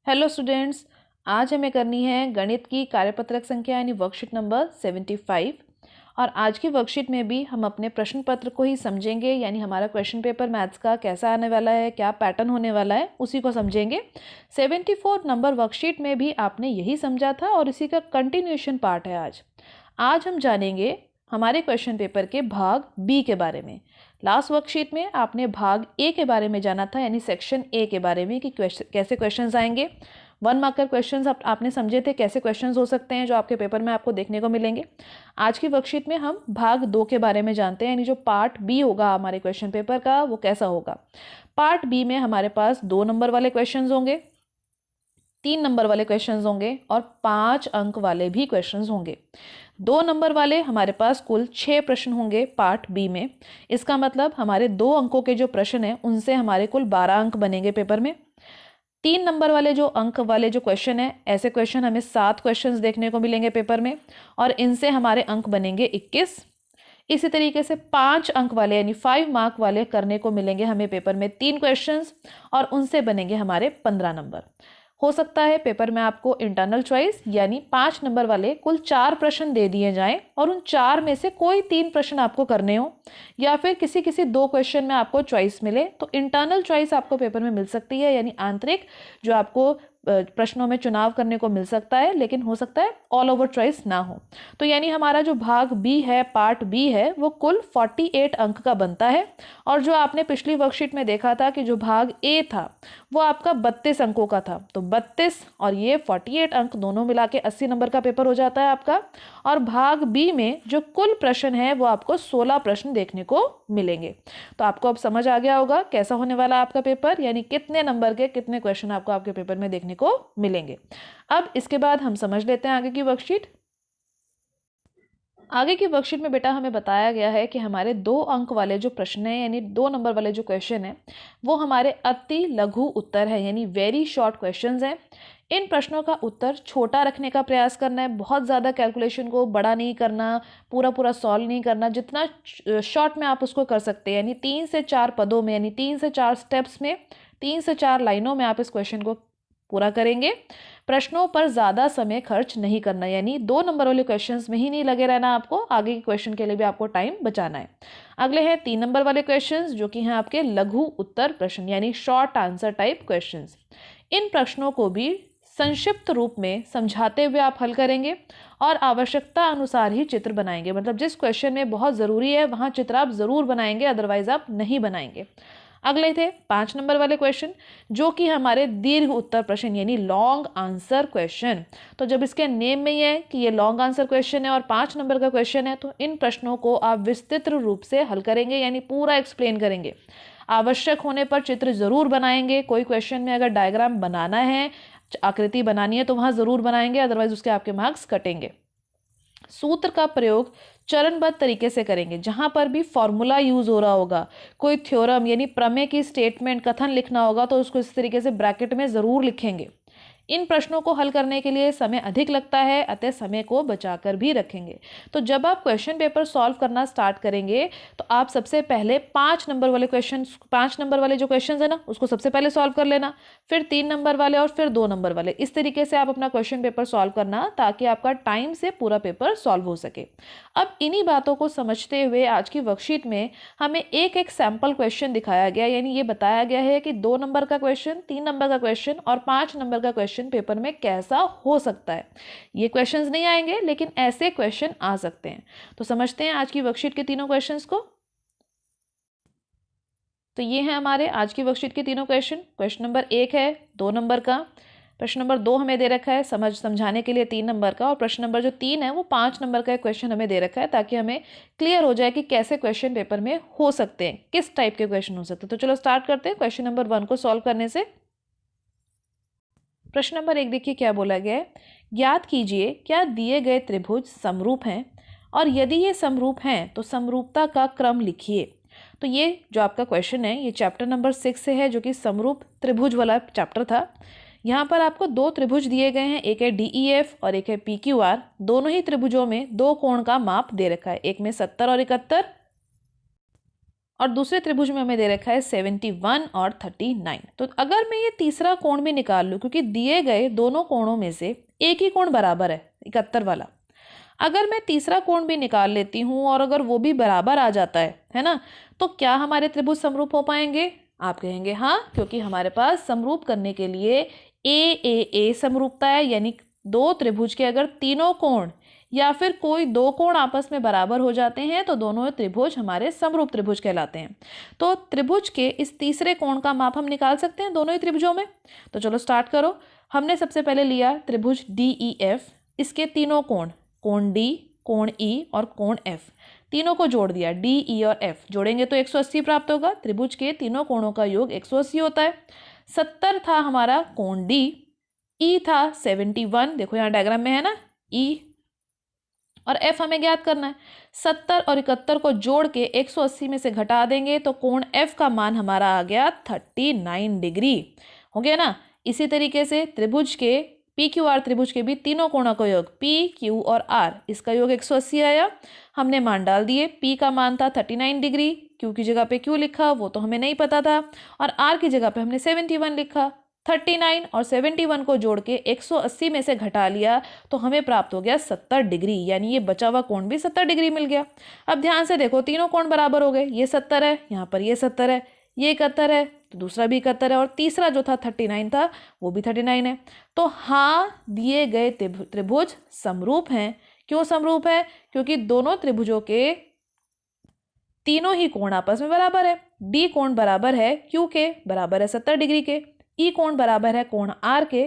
Hello students, आज हमें करनी है गणित की कार्यपत्रक संख्या यानी वर्कशीट नंबर 75। और आज की वर्कशीट में भी हम अपने प्रश्न पत्र को ही समझेंगे, यानी हमारा क्वेश्चन पेपर मैथ्स का कैसा आने वाला है, क्या पैटर्न होने वाला है, उसी को समझेंगे। 74 नंबर वर्कशीट में भी आपने यही समझा था और इसी का कंटिन्यूएशन पार्ट है आज हम जानेंगे हमारे क्वेश्चन पेपर के भाग बी के बारे में। लास्ट वर्कशीट में आपने भाग ए के बारे में जाना था, यानी सेक्शन ए के बारे में कि कैसे क्वेश्चंस आएंगे। 1 मार्कर क्वेश्चंस आपने समझे थे कैसे क्वेश्चंस हो सकते हैं जो आपके पेपर में आपको देखने को मिलेंगे। आज की वर्कशीट में हम भाग 2 के बारे में जानते हैं, यानी जो पार्ट बी होगा हमारे क्वेश्चन पेपर का वो कैसा होगा। पार्ट बी में हमारे पास 2 नंबर वाले क्वेश्चंस होंगे, 3 नंबर वाले क्वेश्चंस होंगे और 5 अंक वाले भी क्वेश्चंस होंगे। 2 नंबर वाले हमारे पास कुल 6 प्रश्न होंगे पार्ट बी में। इसका मतलब हमारे 2 अंकों के जो प्रश्न हैं उनसे हमारे कुल 12 अंक बनेंगे पेपर में। 3 नंबर वाले जो अंक वाले जो क्वेश्चन है, ऐसे क्वेश्चन हमें 7 क्वेश्चंस देखने को मिलेंगे पेपर में और इनसे हमारे अंक बनेंगे 21। इसी तरीके से 5 अंक वाले यानी 5 मार्क वाले करने को मिलेंगे हमें पेपर में 3 क्वेश्चंस और उनसे बनेंगे हमारे 15 नंबर। हो सकता है पेपर में आपको इंटरनल चॉइस यानी 5 नंबर वाले कुल 4 प्रश्न दे दिए जाएं और उन 4 में से कोई 3 प्रश्न आपको करने हो या फिर किसी 2 क्वेश्चन में आपको चॉइस मिले तो इंटरनल चॉइस आपको पेपर में मिल सकती है, यानी आंतरिक जो आपको प्रश्नों में चुनाव करने को मिल सकता है, लेकिन हो सकता है ऑल ओवर चॉइस ना हो। तो यानी हमारा जो भाग बी है, पार्ट बी है, वो कुल 48 अंक का बनता है। और जो आपने पिछली वर्कशीट में देखा था कि जो भाग ए था वो आपका 32 अंकों का था, तो 32 और ये 48 अंक दोनों मिला के 80 नंबर का पेपर हो जाता है आपका। और भाग बी में जो कुल प्रश्न है वो आपको 16 प्रश्न देखने को मिलेंगे। तो आपको अब समझ आ गया होगा कैसा होने वाला है आपका पेपर, यानी कितने नंबर के कितने क्वेश्चन आपको आपके पेपर में देखने को मिलेंगे। अब इसके बाद हम समझ लेते हैं आगे की वर्कशीट। आगे की वर्कशीट में बेटा हमें बताया गया है कि हमारे 2 अंक वाले जो प्रश्न हैं यानी 2 नंबर वाले जो क्वेश्चन हैं वो हमारे अति लघु उत्तर है, यानी वेरी शॉर्ट क्वेश्चंस हैं। इन प्रश्नों का उत्तर छोटा रखने का प्रयास करना है, बहुत ज़्यादा कैलकुलेशन को बड़ा नहीं करना, पूरा पूरा सॉल्व नहीं करना, जितना शॉर्ट में आप उसको कर सकते हैं, यानी 3 से 4 पदों में यानी 3 से 4 स्टेप्स में 3 से 4 लाइनों में आप इस क्वेश्चन को पूरा करेंगे। प्रश्नों पर ज़्यादा समय खर्च नहीं करना, यानी 2 नंबर वाले क्वेश्चंस में ही नहीं लगे रहना, आपको आगे के क्वेश्चन के लिए भी आपको टाइम बचाना है। अगले हैं 3 नंबर वाले क्वेश्चंस जो कि हैं आपके लघु उत्तर प्रश्न यानी शॉर्ट आंसर टाइप क्वेश्चंस। इन प्रश्नों को भी संक्षिप्त रूप में समझाते हुए आप हल करेंगे और आवश्यकता अनुसार ही चित्र बनाएंगे, मतलब जिस क्वेश्चन में बहुत ज़रूरी है वहाँ चित्र आप ज़रूर बनाएंगे, अदरवाइज आप नहीं बनाएंगे। अगले थे 5 नंबर वाले क्वेश्चन जो कि हमारे दीर्घ उत्तर प्रश्न यानी लॉन्ग आंसर क्वेश्चन। तो जब इसके नेम में ही है कि ये लॉन्ग आंसर क्वेश्चन है और 5 नंबर का क्वेश्चन है तो इन प्रश्नों को आप विस्तृत रूप से हल करेंगे, यानी पूरा एक्सप्लेन करेंगे। आवश्यक होने पर चित्र जरूर बनाएंगे, कोई क्वेश्चन में अगर डायग्राम बनाना है, आकृति बनानी है तो वहां जरूर बनाएंगे, अदरवाइज उसके आपके मार्क्स कटेंगे। सूत्र का प्रयोग चरणबद्ध तरीके से करेंगे, जहां पर भी फॉर्मूला यूज हो रहा होगा, कोई थ्योरम यानी प्रमेय की स्टेटमेंट कथन लिखना होगा तो उसको इस तरीके से ब्रैकेट में जरूर लिखेंगे। इन प्रश्नों को हल करने के लिए समय अधिक लगता है, अतः समय को बचाकर भी रखेंगे। तो जब आप क्वेश्चन पेपर सॉल्व करना स्टार्ट करेंगे तो आप सबसे पहले 5 नंबर वाले क्वेश्चन, 5 नंबर वाले जो क्वेश्चन है ना उसको सबसे पहले सॉल्व कर लेना, फिर 3 नंबर वाले और फिर 2 नंबर वाले, इस तरीके से आप अपना क्वेश्चन पेपर सॉल्व करना ताकि आपका टाइम से पूरा पेपर सॉल्व हो सके। अब इन्हीं बातों को समझते हुए आज की वर्कशीट में हमें एक एक सैंपल क्वेश्चन दिखाया गया, यानी ये बताया गया है कि 2 नंबर का क्वेश्चन, 3 नंबर का क्वेश्चन और 5 नंबर का क्वेश्चन पेपर में कैसा हो सकता है। ये क्वेश्चंस नहीं आएंगे लेकिन ऐसे क्वेश्चन आ सकते हैं। तो समझते हैं आज की वर्कशीट के तीनों क्वेश्चंस को। तो ये हैं हमारे आज की वर्कशीट के तीनों क्वेश्चन। क्वेश्चन नंबर 1 है 2 नंबर का, प्रश्न नंबर 2 हमें दे रखा है समझाने के लिए 3 नंबर का, और प्रश्न नंबर जो 3 है वो 5 नंबर का एक क्वेश्चन हमें दे रखा है ताकि हमें क्लियर हो जाए कि कैसे क्वेश्चन पेपर में हो सकते हैं, किस टाइप के क्वेश्चन हो सकते हैं। तो चलो स्टार्ट करते हैं क्वेश्चन नंबर 1 को सॉल्व करने से। प्रश्न नंबर 1 देखिए क्या बोला गया है, ज्ञात कीजिए क्या दिए गए त्रिभुज समरूप हैं और यदि ये समरूप हैं तो समरूपता का क्रम लिखिए। तो ये जो आपका क्वेश्चन है ये चैप्टर नंबर 6 से है जो कि समरूप त्रिभुज वाला चैप्टर था। यहाँ पर आपको 2 त्रिभुज दिए गए हैं, एक है DEF और एक है PQR। दोनों ही त्रिभुजों में 2 कोण का माप दे रखा है, एक में 70 और 71 और दूसरे त्रिभुज में हमें दे रखा है 71 और 39। तो अगर मैं ये तीसरा कोण भी निकाल लूँ, क्योंकि दिए गए दोनों कोणों में से एक ही कोण बराबर है 71 वाला, अगर मैं तीसरा कोण भी निकाल लेती हूँ और अगर वो भी बराबर आ जाता है ना, तो क्या हमारे त्रिभुज समरूप हो पाएंगे? आप कहेंगे हाँ, क्योंकि हमारे पास समरूप करने के लिए ए समरूपता है, यानी दो त्रिभुज के अगर तीनों कोण या फिर कोई दो कोण आपस में बराबर हो जाते हैं तो दोनों त्रिभुज हमारे समरूप त्रिभुज कहलाते हैं। तो त्रिभुज के इस तीसरे कोण का माप हम निकाल सकते हैं दोनों ही त्रिभुजों में। तो चलो स्टार्ट करो। हमने सबसे पहले लिया त्रिभुज DEF, इसके तीनों कोण, कोण D, कोण E और कोण F, तीनों को जोड़ दिया। D, E और F जोड़ेंगे तो 180 प्राप्त होगा। त्रिभुज के तीनों कोणों का योग 180 होता है। 70 था हमारा कोण D, E था 71, देखो यहाँ डायग्राम में है ना E, और F हमें ज्ञात करना है। 70 और 71 को जोड़ के 180 में से घटा देंगे तो कोण F का मान हमारा आ गया 39 डिग्री, हो गया ना। इसी तरीके से त्रिभुज के PQR त्रिभुज के भी तीनों कोणों का योग P, Q और R, इसका योग 180 आया। हमने मान डाल दिए। P का मान था 39 डिग्री, Q की जगह पे Q लिखा, वो तो हमें नहीं पता था, और R की जगह पे हमने 71 लिखा। 39 और 71 को जोड़ के 180 में से घटा लिया तो हमें प्राप्त हो गया 70 डिग्री, यानी ये बचा हुआ कोण भी 70 डिग्री मिल गया। अब ध्यान से देखो, तीनों कोण बराबर हो गए। ये 70 है, यहाँ पर ये 70 है, ये 71 है, तो दूसरा भी 71 है, और तीसरा जो था 39 था वो भी 39 है। तो हाँ, दिए गए त्रिभुज समरूप हैं। क्यों समरूप है? क्योंकि दोनों त्रिभुजों के तीनों ही कोण आपस में बराबर है। डी कोण बराबर है क्यू के, बराबर है 70 डिग्री के। ई कोण बराबर है कोण आर के,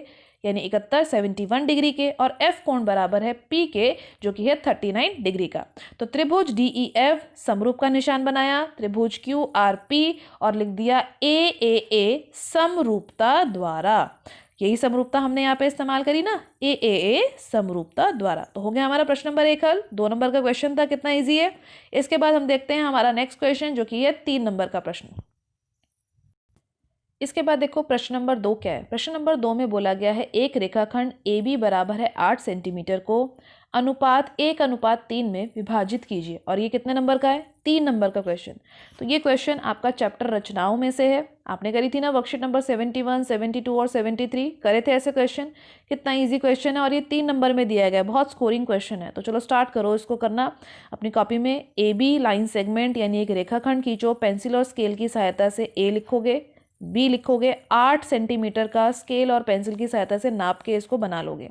यानी 71 डिग्री के, और एफ कोण बराबर है पी के, जो कि है 39 डिग्री का। तो त्रिभुज DEF समरूप का निशान बनाया, त्रिभुज QRP, और लिख दिया AAA समरूपता द्वारा। यही समरूपता हमने यहाँ पे इस्तेमाल करी ना, AAA समरूपता द्वारा। तो हो गया हमारा प्रश्न नंबर 1 हल। 2 नंबर का क्वेश्चन था, कितना इजी है। इसके बाद हम देखते हैं हमारा नेक्स्ट क्वेश्चन, जो कि है 3 नंबर का प्रश्न। इसके बाद देखो प्रश्न नंबर 2 क्या है। प्रश्न नंबर 2 में बोला गया है एक रेखाखंड AB बराबर है 8 सेंटीमीटर को अनुपात 1:3 में विभाजित कीजिए। और ये कितने नंबर का है? 3 नंबर का क्वेश्चन। तो ये क्वेश्चन आपका चैप्टर रचनाओं में से है। आपने करी थी ना वर्कशीट नंबर 71, 72 और 73, करे थे ऐसे क्वेश्चन। कितना ईजी क्वेश्चन है, और ये 3 नंबर में दिया गया है, बहुत स्कोरिंग क्वेश्चन है। तो चलो स्टार्ट करो इसको करना। अपनी कॉपी में AB लाइन सेगमेंट यानी एक रेखाखंड खींचो, पेंसिल और स्केल की सहायता से A लिखोगे, B लिखोगे, 8 सेंटीमीटर का स्केल और पेंसिल की सहायता से नाप के इसको बना लोगे।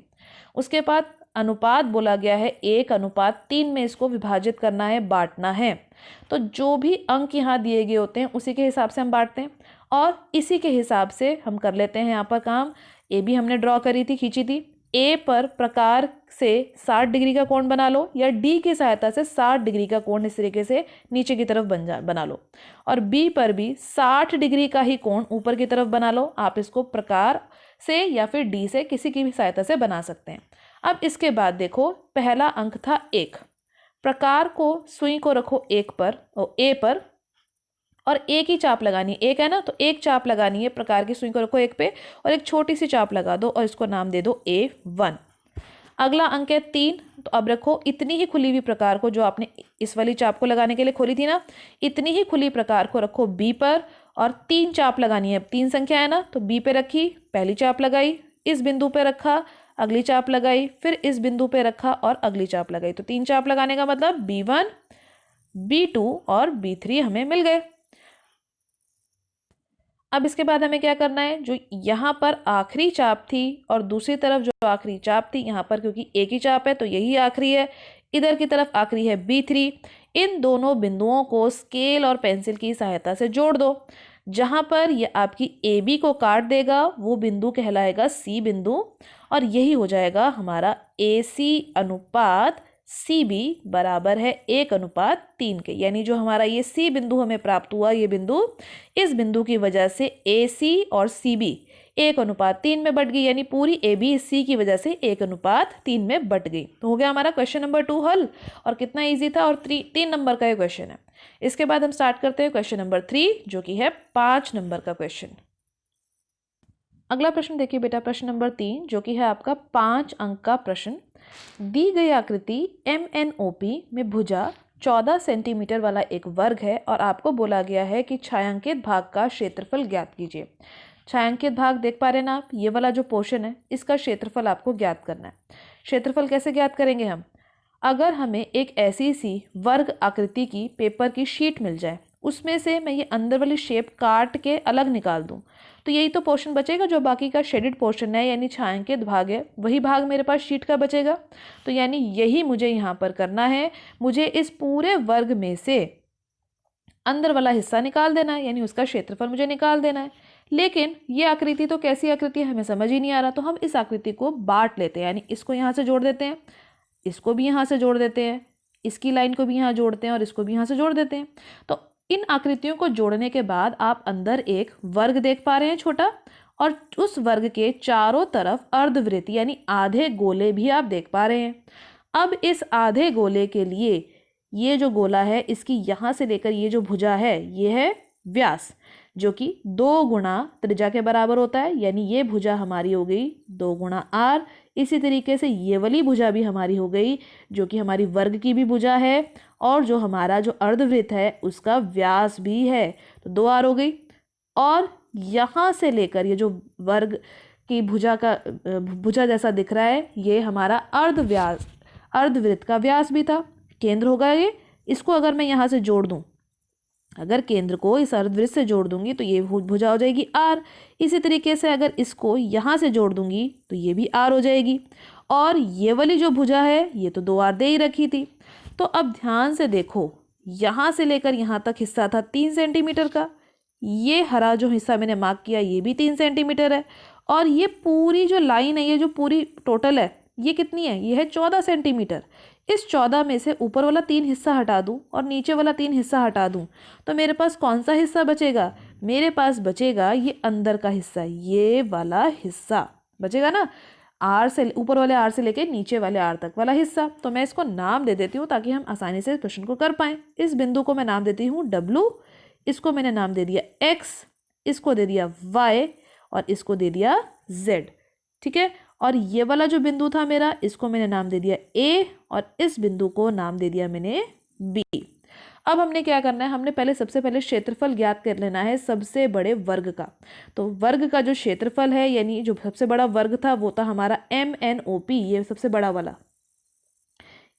उसके बाद अनुपात बोला गया है 1:3 में इसको विभाजित करना है, बांटना है। तो जो भी अंक यहाँ दिए गए होते हैं उसी के हिसाब से हम बांटते हैं, और इसी के हिसाब से हम कर लेते हैं यहाँ पर काम। AB हमने ड्रॉ करी थी, खींची थी। A पर प्रकार से 60 डिग्री का कोण बना लो, या D की सहायता से 60 डिग्री का कोण इस तरीके से नीचे की तरफ बना लो, और B पर भी 60 डिग्री का ही कोण ऊपर की तरफ बना लो। आप इसको प्रकार से या फिर D से किसी की भी सहायता से बना सकते हैं। अब इसके बाद देखो, पहला अंक था 1। प्रकार को, सुई को रखो 1 पर और A पर, और एक ही चाप लगानी है। 1 है ना, तो एक चाप लगानी है, प्रकार की सुई को रखो 1 पे और एक छोटी सी चाप लगा दो और इसको नाम दे दो A1। अगला अंक है 3। तो अब रखो इतनी ही खुली हुई प्रकार को, जो आपने इस वाली चाप को लगाने के लिए खोली थी ना, इतनी ही खुली प्रकार को रखो B पर, और 3 चाप लगानी है। 3 संख्या है ना, तो B पे रखी, पहली चाप लगाई, इस बिंदु पे रखा, अगली चाप लगाई, फिर इस बिंदु पे रखा और अगली चाप लगाई। तो 3 चाप लगाने का मतलब B1, B2 और B3 हमें मिल गए। अब इसके बाद हमें क्या करना है, जो यहाँ पर आखिरी चाप थी और दूसरी तरफ जो आखिरी चाप थी, यहाँ पर क्योंकि एक ही चाप है तो यही आखिरी है, इधर की तरफ आखिरी है B3। इन दोनों बिंदुओं को स्केल और पेंसिल की सहायता से जोड़ दो। जहाँ पर ये आपकी AB को काट देगा वो बिंदु कहलाएगा C बिंदु, और यही हो जाएगा हमारा AC अनुपात CB बराबर है 1:3 के। यानी जो हमारा ये C बिंदु हमें प्राप्त हुआ, ये बिंदु, इस बिंदु की वजह से AC और CB 1:3 में बट गई, यानी पूरी AB C की वजह से 1:3 में बट गई। तो हो गया हमारा क्वेश्चन नंबर 2 हल, और कितना इजी था, और 3 नंबर का ये क्वेश्चन है। इसके बाद हम स्टार्ट करते हैं क्वेश्चन नंबर 3, जो कि है 5 नंबर का क्वेश्चन। अगला प्रश्न देखिए बेटा, प्रश्न नंबर 3, जो कि है आपका 5 अंक का प्रश्न। दी गई आकृति MNOP में भुजा 14 सेंटीमीटर वाला एक वर्ग है और आपको बोला गया है कि छायांकित भाग का क्षेत्रफल ज्ञात कीजिए। छायांकित भाग देख पा रहे हैं ना आप, ये वाला जो पोर्शन है इसका क्षेत्रफल आपको ज्ञात करना है। क्षेत्रफल कैसे ज्ञात करेंगे हम? अगर हमें एक ऐसी सी वर्ग आकृति की पेपर की शीट मिल जाए, उसमें से मैं ये अंदर वाली शेप काट के अलग निकाल दूं, तो यही तो पोर्शन बचेगा। जो बाकी का शेडेड पोर्शन है यानी छायांकित भाग है, वही भाग मेरे पास शीट का बचेगा। तो यानी यही मुझे यहाँ पर करना है। मुझे इस पूरे वर्ग में से अंदर वाला हिस्सा निकाल देना है, यानी उसका क्षेत्रफल मुझे निकाल देना है। लेकिन ये आकृति तो कैसी आकृति है हमें समझ ही नहीं आ रहा, तो हम इस आकृति को बांट लेते हैं, यानी इसको यहाँ से जोड़ देते हैं, इसको भी यहाँ से जोड़ देते हैं, इसकी लाइन को भी यहाँ जोड़ते हैं और इसको भी यहाँ से जोड़ देते हैं। तो इन आकृतियों को जोड़ने के बाद आप अंदर एक वर्ग देख पा रहे हैं छोटा, और उस वर्ग के चारों तरफ अर्धवृत्त यानी आधे गोले भी आप देख पा रहे हैं। अब इस आधे गोले के लिए ये जो गोला है, इसकी यहाँ से लेकर ये जो भुजा है, ये है व्यास, जो कि 2 गुणा त्रिज्या के बराबर होता है। यानी ये भुजा हमारी हो गई 2 गुणा r। इसी तरीके से ये वाली भुजा भी हमारी हो गई, जो कि हमारी वर्ग की भी भुजा है, और जो हमारा जो अर्धवृत्त है उसका व्यास भी है, तो 2r हो गई। और यहाँ से लेकर ये जो वर्ग की भुजा का भुजा जैसा दिख रहा है, ये हमारा अर्धवृत्त का व्यास भी था, केंद्र होगा ये। इसको अगर मैं यहाँ से जोड़ दूँ, अगर केंद्र को इस अर्धवृत्त से जोड़ दूंगी तो ये भुजा हो जाएगी r। इसी तरीके से अगर इसको यहाँ से जोड़ दूंगी तो ये भी r हो जाएगी। और ये वाली जो भुजा है ये तो 2r दे ही रखी थी। तो अब ध्यान से देखो, यहाँ से लेकर यहाँ तक हिस्सा था 3 सेंटीमीटर का, ये हरा जो हिस्सा मैंने मार्क किया ये भी 3 सेंटीमीटर है, और ये पूरी जो लाइन है, ये जो पूरी टोटल है, ये कितनी है? ये है 14 सेंटीमीटर। इस 14 में से ऊपर वाला 3 हिस्सा हटा दूं और नीचे वाला 3 हिस्सा हटा दूं, तो मेरे पास कौन सा हिस्सा बचेगा? मेरे पास बचेगा ये अंदर का हिस्सा, ये वाला हिस्सा बचेगा ना, आर से ऊपर वाले आर से लेके नीचे वाले आर तक वाला हिस्सा। तो मैं इसको नाम दे देती हूँ ताकि हम आसानी से प्रश्न को कर पाएं। इस बिंदु को मैं नाम देती हूँ W, इसको मैंने नाम दे दिया X, इसको दे दिया Y और इसको दे दिया Z। ठीक है, और ये वाला जो बिंदु था मेरा, इसको मैंने नाम दे दिया A और इस बिंदु को नाम दे दिया मैंने B। अब हमने क्या करना है? हमने सबसे पहले क्षेत्रफल ज्ञात कर लेना है सबसे बड़े वर्ग का। तो वर्ग का जो क्षेत्रफल है, यानी जो सबसे बड़ा वर्ग था वो था हमारा MNOP, ये सबसे बड़ा वाला।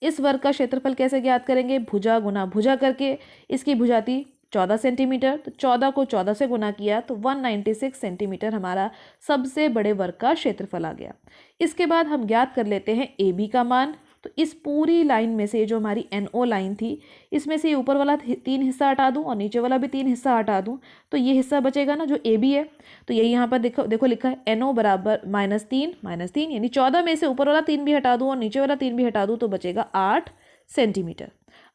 इस वर्ग का क्षेत्रफल कैसे ज्ञात करेंगे? भुजा गुना भुजा करके। इसकी भुजा थी 14 सेंटीमीटर, तो 14 को 14 से गुना किया तो 196 सेंटीमीटर हमारा सबसे बड़े वर्ग का क्षेत्रफल आ गया। इसके बाद हम ज्ञात कर लेते हैं AB का मान। तो इस पूरी लाइन में से जो हमारी NO लाइन थी, इसमें से ऊपर वाला 3 हिस्सा हटा दूं और नीचे वाला भी 3 हिस्सा हटा दूं, तो ये हिस्सा बचेगा ना जो AB है। तो यही यहाँ पर देखो लिखा है NO बराबर -3 यानी 14 में से ऊपर वाला 3 भी हटा दूं और नीचे वाला 3 भी हटा दूं तो बचेगा 8 सेंटीमीटर।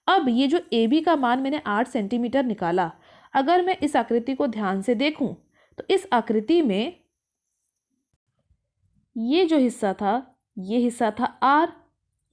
अब ये जो AB का मान मैंने 8 सेंटीमीटर निकाला, अगर मैं इस आकृति को ध्यान से देखूं तो इस आकृति में ये जो हिस्सा था, ये हिस्सा था R,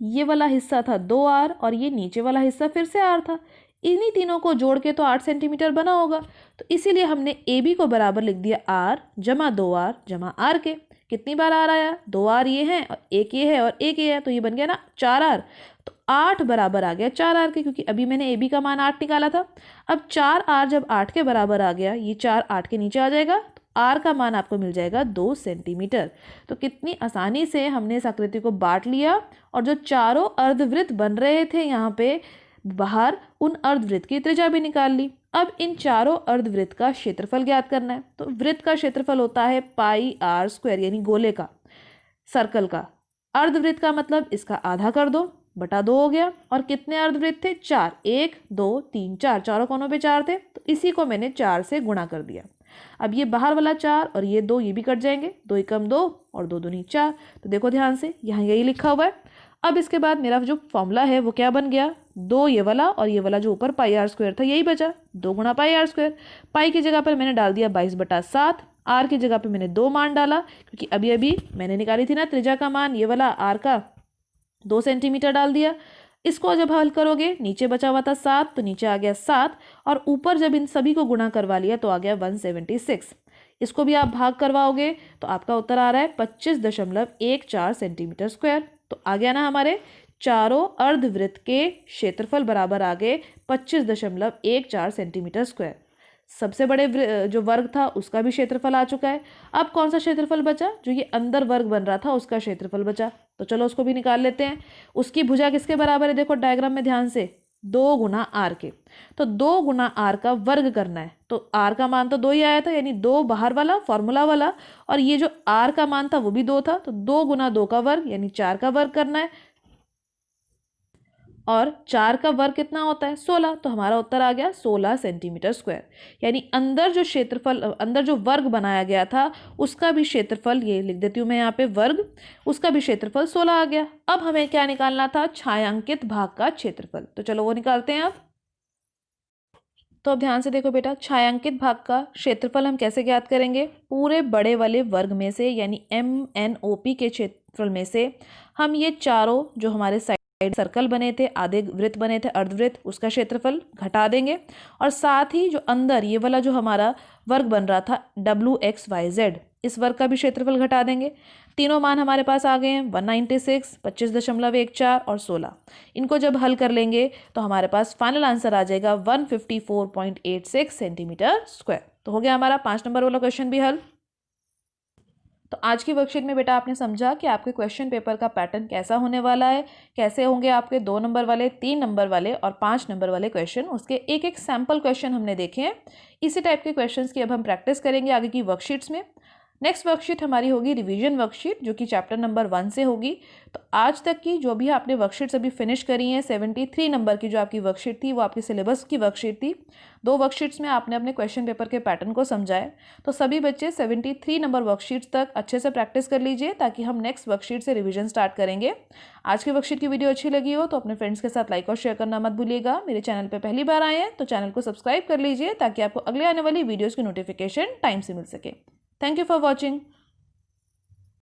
ये वाला हिस्सा था 2R और ये नीचे वाला हिस्सा फिर से R था। इन्हीं तीनों को जोड़ के तो 8 सेंटीमीटर बना होगा। तो इसीलिए हमने AB को बराबर लिख दिया R जमा 2R जमा R के। कितनी बार R आया? 2R ये है और एक ये है और एक ये है, तो ये बन गया ना 4R। तो 8 बराबर आ गया 4R के, क्योंकि अभी मैंने AB का मान 8 निकाला था। अब 4R जब 8 के बराबर आ गया, ये 4 8 के नीचे आ जाएगा, तो R का मान आपको मिल जाएगा 2 सेंटीमीटर। तो कितनी आसानी से हमने इस आकृति को बांट लिया और जो चारों अर्धवृत्त बन रहे थे यहाँ पे बाहर, उन अर्धवृत्त की त्रिज्या भी निकाल ली। अब इन चारों अर्धवृत्त का क्षेत्रफल ज्ञात करना है। तो वृत्त का क्षेत्रफल होता है πr² यानी गोले का, सर्कल का। अर्धवृत्त का मतलब इसका आधा कर दो, बटा 2 हो गया। और कितने अर्धवृत्त थे? 4, 1 2 3 4, चारों कोनों पे 4 थे, तो इसी को मैंने 4 से गुणा कर दिया। अब ये बाहर वाला 4 और ये 2, ये भी कट जाएंगे, 2 एकम 2 और 2 दूनी 4। तो देखो ध्यान से, यहाँ यही लिखा हुआ है। अब इसके बाद मेरा जो फॉर्मूला है वो क्या बन गया? 2 ये वाला और ये वाला जो ऊपर πr² था यही बचा, 2 गुणा πr²। पाई की जगह पर मैंने डाल दिया 22/7, r की जगह पे मैंने 2 मान डाला, क्योंकि अभी अभी मैंने निकाली थी ना त्रिज्या का मान, ये वाला r का 2 सेंटीमीटर डाल दिया। इसको जब हल करोगे, नीचे बचा हुआ था 7 तो नीचे आ गया 7, और ऊपर जब इन सभी को गुणा करवा लिया तो आ गया 176। इसको भी आप भाग करवाओगे तो आपका उत्तर आ रहा है 25.14 सेंटीमीटर स्क्वायर। तो आ गया ना हमारे चारों अर्धवृत्त के क्षेत्रफल बराबर आ गए 25.14 सेंटीमीटर स्क्वायर। सबसे बड़े जो वर्ग था उसका भी क्षेत्रफल आ चुका है। अब कौन सा क्षेत्रफल बचा? जो ये अंदर वर्ग बन रहा था उसका क्षेत्रफल बचा, तो चलो उसको भी निकाल लेते हैं। उसकी भुजा किसके बराबर है? देखो डायग्राम में ध्यान से, 2 गुना आर के। तो 2 गुना आर का वर्ग करना है, तो आर का मान तो 2 ही आया था, यानी 2 बाहर वाला फॉर्मूला वाला, और ये जो आर का मान था वो भी 2 था, तो 2 गुना 2 का वर्ग यानी 4 का वर्ग करना है। और 4 का वर्ग कितना होता है? 16। तो हमारा उत्तर आ गया 16 सेंटीमीटर स्क्वायर। यानी अंदर जो क्षेत्रफल, अंदर जो वर्ग बनाया गया था उसका भी क्षेत्रफल, ये लिख देती हूँ मैं यहाँ पे वर्ग, उसका भी क्षेत्रफल 16 आ गया। अब हमें क्या निकालना था? छायांकित भाग का क्षेत्रफल। तो चलो वो निकालते हैं अब। तो अब ध्यान से देखो बेटा, छायांकित भाग का क्षेत्रफल हम कैसे ज्ञात करेंगे? पूरे बड़े वाले वर्ग में से, यानी MNOP के क्षेत्रफल में से हम ये चारों जो हमारे साइड सर्कल बने थे, आधे वृत्त बने थे, अर्धवृत्त, उसका क्षेत्रफल घटा देंगे, और साथ ही जो अंदर ये वाला जो हमारा वर्ग बन रहा था WXYZ, इस वर्ग का भी क्षेत्रफल घटा देंगे। तीनों मान हमारे पास आ गए हैं, 196, 25.14 और 16। इनको जब हल कर लेंगे तो हमारे पास फाइनल आंसर आ जाएगा 154.86 सेंटीमीटर स्क्वायर। तो हो गया हमारा 5 नंबर वाला क्वेश्चन भी हल। तो आज की वर्कशीट में बेटा आपने समझा कि आपके क्वेश्चन पेपर का पैटर्न कैसा होने वाला है, कैसे होंगे आपके 2 नंबर वाले, 3 नंबर वाले और 5 नंबर वाले क्वेश्चन। उसके एक एक सैम्पल क्वेश्चन हमने देखे हैं। इसी टाइप के क्वेश्चंस की अब हम प्रैक्टिस करेंगे आगे की वर्कशीट्स में। नेक्स्ट वर्कशीट हमारी होगी रिवीजन वर्कशीट, जो कि चैप्टर नंबर 1 से होगी। तो आज तक की जो भी आपने वर्कशीट्स अभी फिनिश करी हैं, 73 नंबर की जो आपकी वर्कशीट थी वो आपकी सिलेबस की वर्कशीट थी। 2 वर्कशीट्स में आपने अपने क्वेश्चन पेपर के पैटर्न को समझाए। तो सभी बच्चे 73 नंबर वर्कशीट्स तक अच्छे से प्रैक्टिस कर लीजिए, ताकि हम नेक्स्ट वर्कशीट से रिवीजन स्टार्ट करेंगे। आज की वर्कशीट की वीडियो अच्छी लगी हो तो अपने फ्रेंड्स के साथ लाइक और शेयर करना मत भूलिएगा। मेरे चैनल पर पहली बार आए हैं तो चैनल को सब्सक्राइब कर लीजिए, ताकि आपको अगले आने वाली वीडियोज़ की नोटिफिकेशन टाइम से मिल सके। Thank you for watching.